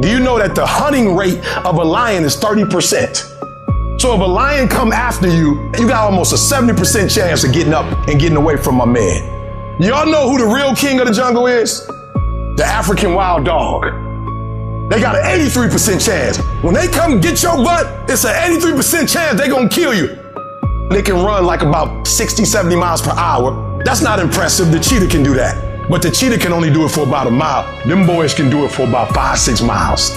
Do you know that the hunting rate of a lion is 30%? So if a lion come after you, you got almost a 70% chance of getting up and getting away from my man. Y'all know who the real king of the jungle is? The African wild dog. They got an 83% chance. When they come get your butt, it's an 83% chance they gonna kill you. They can run like about 60, 70 miles per hour. That's not impressive. The cheetah can do that. But the cheetah can only do it for about a mile. Them boys can do it for about 5, 6 miles.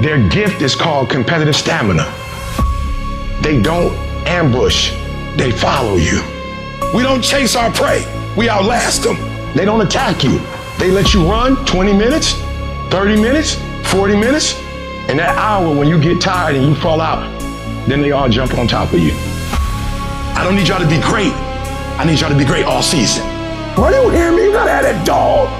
Their gift is called competitive stamina. They don't ambush, they follow you. We don't chase our prey, we outlast them. They don't attack you. They let you run 20 minutes, 30 minutes, 40 minutes, and that hour when you get tired and you fall out, then they all jump on top of you. I don't need y'all to be great. I need y'all to be great all season. Why do you hear me? You gotta have that dog.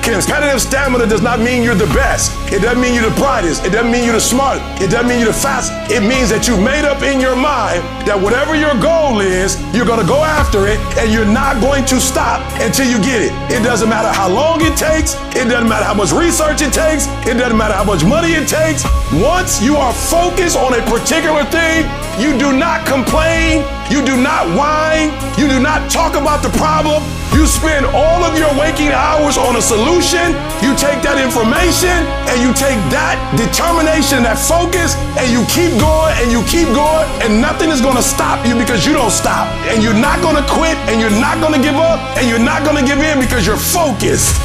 Competitive stamina does not mean you're the best. It doesn't mean you're the brightest. It doesn't mean you're the smartest. It doesn't mean you're the fastest. It means that you've made up in your mind that whatever your goal is, you're gonna go after it and you're not going to stop until you get it. It doesn't matter how long it takes. It doesn't matter how much research it takes. It doesn't matter how much money it takes. Once you are focused on a particular thing, you do not complain. You do not whine. You do not talk about the problem. You spend all of your waking hours on a solution. You take that information and you take that determination, that focus, and you keep going and you keep going, and nothing is gonna stop you because you don't stop. And you're not gonna quit, and you're not gonna give up, and you're not gonna give in because you're focused.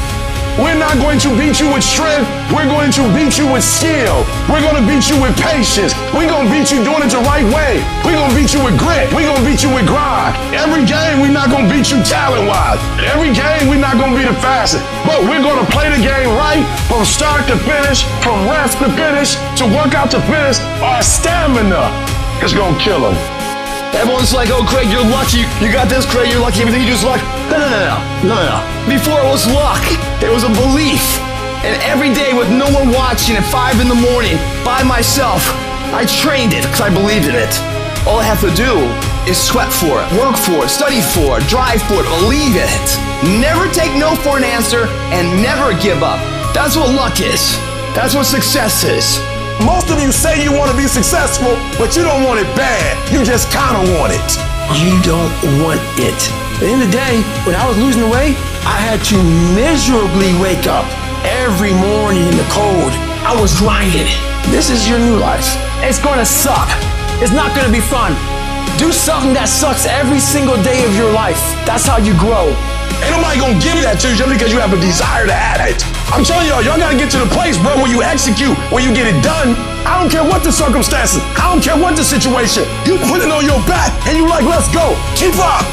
We're not going to beat you with strength. We're going to beat you with skill. We're going to beat you with patience. We're going to beat you doing it the right way. We're going to beat you with grit. We're going to beat you with grind. Every game, we're not going to beat you talent-wise. Every game, we're not going to be the fastest. But we're going to play the game right from start to finish, from rest to finish, to workout to finish. Our stamina is going to kill them. Everyone's like, oh, Craig, you're lucky. You got this, Craig, you're lucky. Everything you do is luck. No. Before it was luck, it was a belief. And every day with no one watching at 5 in the morning, by myself, I trained it because I believed in it. All I have to do is sweat for it, work for it, study for it, drive for it, believe in it. Never take no for an answer and never give up. That's what luck is. That's what success is. Most of you say you want to be successful, but you don't want it bad. You just kind of want it. You don't want it. At the end of the day, when I was losing weight, I had to miserably wake up every morning in the cold. I was grinding. This is your new life. It's gonna suck. It's not gonna be fun. Do something that sucks every single day of your life. That's how you grow. Ain't nobody gonna give you that to you just because you have a desire to have it. I'm telling y'all gotta get to the place, bro, where you execute, where you get it done. I don't care what the circumstances. I don't care what the situation. You put it on your back and you like, let's go. Keep up.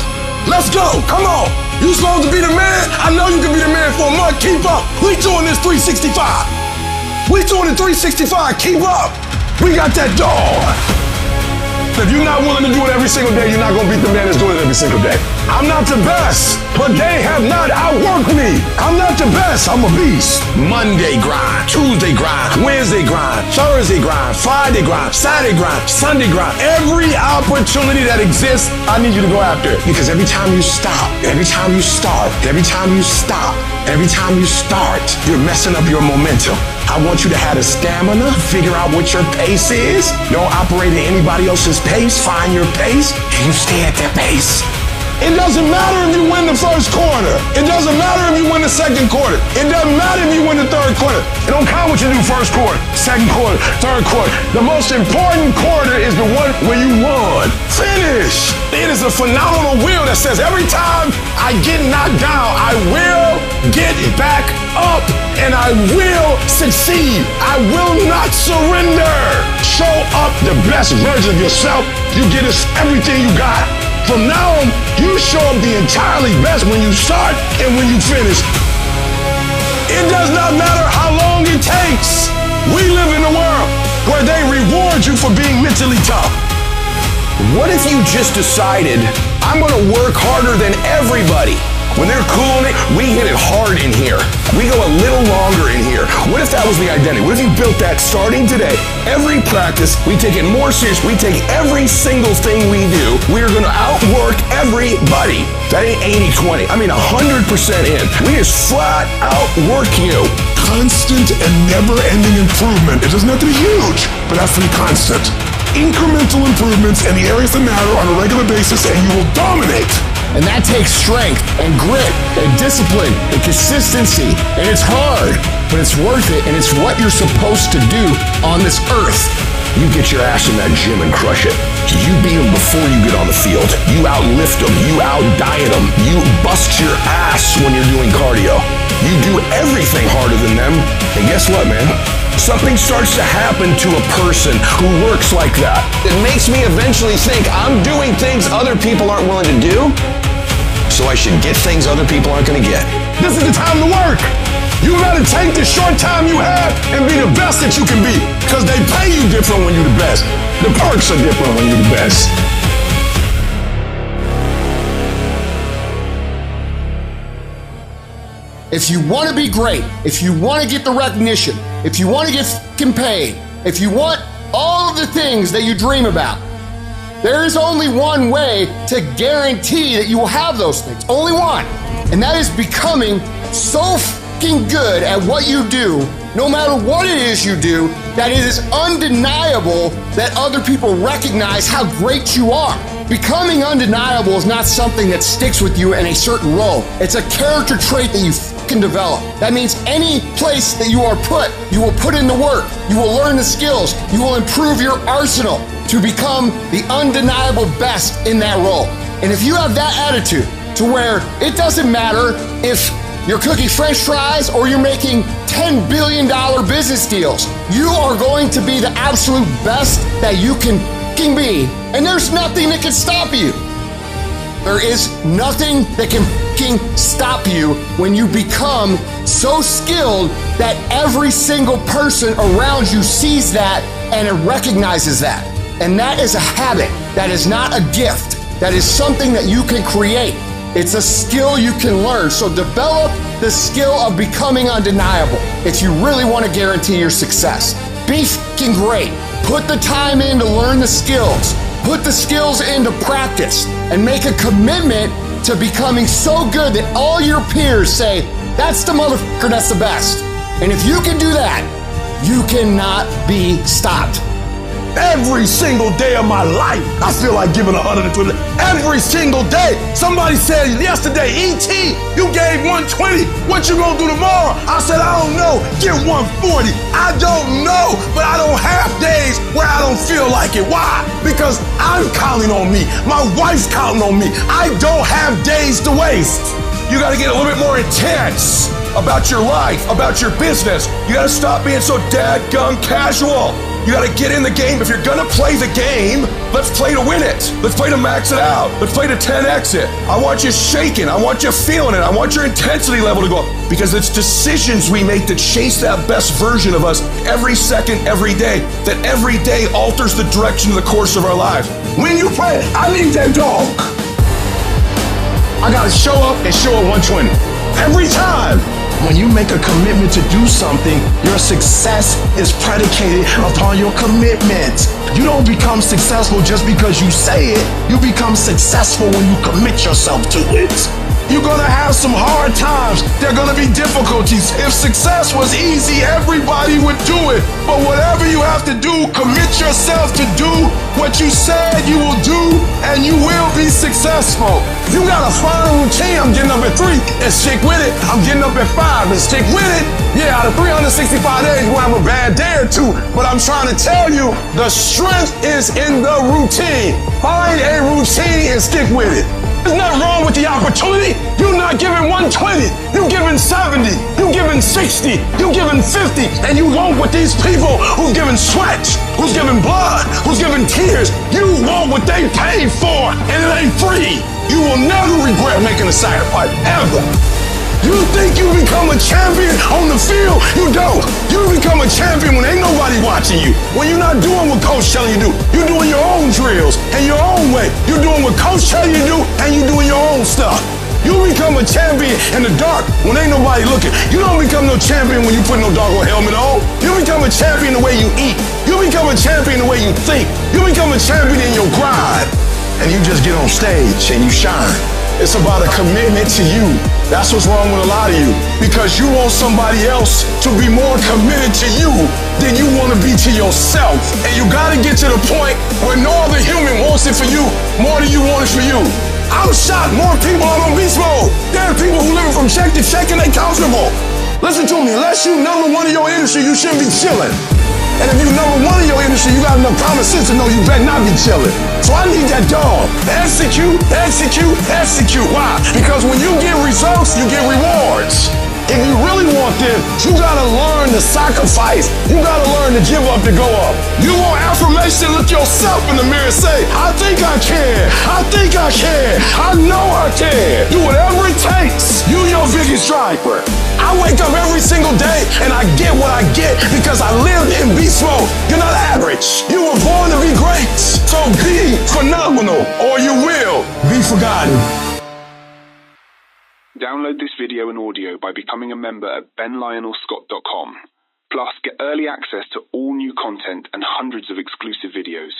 Let's go. Come on. You supposed to be the man? I know you can be the man for a month. Keep up. We doing this 365. We doing it 365. Keep up. We got that dog. If you're not willing to do it every single day, you're not gonna beat the man that's doing it every single day. I'm not the best, but they have not outworked me. I'm not the best, I'm a beast. Monday grind, Tuesday grind, Wednesday grind, Thursday grind, Friday grind, Saturday grind, Sunday grind. Every opportunity that exists, I need you to go after it. Because every time you stop, every time you start, every time you stop, every time you start, you're messing up your momentum. I want you to have the stamina, figure out what your pace is. Don't operate at anybody else's pace. Find your pace, and you stay at that pace. It doesn't matter if you win the first quarter. It doesn't matter if you win the second quarter. It doesn't matter if you win the third quarter. It don't count what you do first quarter, second quarter, third quarter. The most important quarter is the one where you won. Finish. It is a phenomenal wheel that says every time I get knocked down, I will get back up and I will succeed. I will not surrender. Show up the best version of yourself. You get us everything you got. From now on, you show up the entirely best when you start and when you finish. It does not matter how long it takes. We live in a world where they reward you for being mentally tough. What if you just decided, I'm gonna work harder than everybody? When they're cool on it, we hit it hard in here. We go a little longer in here. What if that was the identity? What if you built that starting today? Every practice, we take it more serious. We take every single thing we do. We're gonna outwork everybody. That ain't 80-20. I mean 100% in. We just flat out work you. constant and never-ending improvement. It doesn't have to be huge, but it has to be constant. Incremental improvements in the areas that matter on a regular basis, and you will dominate. And that takes strength and grit and discipline and consistency. And it's hard, but it's worth it. And it's what you're supposed to do on this earth. You get your ass in that gym and crush it. You beat them before you get on the field. You outlift them. You outdiet them. You bust your ass when you're doing cardio. You do everything harder than them. And guess what, man? Something starts to happen to a person who works like that. It makes me eventually think I'm doing things other people aren't willing to do, so I should get things other people aren't going to get. This is the time to work. You gotta take the short time you have and be the best that you can be, because they pay you different when you're the best. The perks are different when you're the best. If you want to be great, if you want to get the recognition, if you want to get f***ing paid, if you want all of the things that you dream about, there is only one way to guarantee that you will have those things. Only one. And that is becoming so f***ing good at what you do, no matter what it is you do, that it is undeniable that other people recognize how great you are. Becoming undeniable is not something that sticks with you in a certain role. It's a character trait that you can develop. That means any place that you are put, you will put in the work, you will learn the skills, you will improve your arsenal to become the undeniable best in that role. And if you have that attitude to where it doesn't matter if you're cooking French fries or you're making $10 billion business deals, you are going to be the absolute best that you can be, and there's nothing that can stop you. There is nothing that can stop you when you become so skilled that every single person around you sees that and it recognizes that. And that is a habit. That is not a gift. That is something that you can create. It's a skill you can learn. So develop the skill of becoming undeniable if you really want to guarantee your success. Be f***ing great. Put the time in to learn the skills. Put the skills into practice and make a commitment to becoming so good that all your peers say, that's the motherfucker that's the best. And if you can do that, you cannot be stopped. Every single day of my life, I feel like giving 120. Every single day. Somebody said yesterday, E.T., you gave 120. What you gonna do tomorrow? I said, I don't know. Get 140. I don't know, but I don't have days where I don't feel like it. Why? Because I'm counting on me. My wife's counting on me. I don't have days to waste. You gotta get a little bit more intense about your life, about your business. You gotta stop being so dadgum casual. You gotta get in the game. If you're gonna play the game, let's play to win it. Let's play to max it out. Let's play to 10x it. I want you shaking. I want you feeling it. I want your intensity level to go up, because it's decisions we make to chase that best version of us every second, every day, that every day alters the direction of the course of our lives. When you play, I need that dog. I gotta show up and show at 120 every time. When you make a commitment to do something, your success is predicated upon your commitment. You don't become successful just because you say it. You become successful when you commit yourself to it. You're gonna have some hard times. There are gonna be difficulties. If success was easy, everybody would do it. But whatever you have to do, commit yourself to do what you said you will do, and you will be successful. You gotta find a routine. I'm getting up at 3 and stick with it. I'm getting up at 5 and stick with it. Yeah, out of 365 days, we'll have a bad day or two. But I'm trying to tell you, the strength is in the routine. Find a routine and stick with it. There's nothing wrong with the opportunity. You're not giving 120. You're giving 70. You're giving 60. You're giving 50. And you want what these people who've given sweat, who's given blood, who's given tears, you want what they paid for, and it ain't free. You will never regret making a sacrifice, ever. You think you become a champion on the field? You don't. You become a champion when ain't nobody watching you. When you're not doing what coach telling you to do. You're doing your own drills and your own way. You're doing what coach telling you to do, and you're doing your own stuff. You become a champion in the dark when ain't nobody looking. You don't become no champion when you put no doggone helmet on. You become a champion the way you eat. You become a champion the way you think. You become a champion in your grind. And you just get on stage and you shine. It's about a commitment to you. That's what's wrong with a lot of you. Because you want somebody else to be more committed to you than you want to be to yourself. And you got to get to the point where no other human wants it for you more than you want it for you. I'm shocked more people are on beast mode. There are people who living from check to check and they comfortable. Listen to me, unless you number one in your industry, you shouldn't be chilling. And if you number one in your industry, you got enough common sense to know you better not be chilling. So I need that dog. Execute, execute, execute. Why? Because when you get results, you get rewards. If you really want them, you gotta learn to sacrifice. You gotta learn to give up to go up. You want affirmation, look yourself in the mirror and say, I think I can. I think I can. I know I can. Do whatever it takes. You your biggest driver. I wake up every single day and I get what I get because I live in beast mode. You're not average. You were born to be great. So be phenomenal or you will be forgotten. Download this video and audio by becoming a member at benlionelscott.com. Plus, get early access to all new content and hundreds of exclusive videos.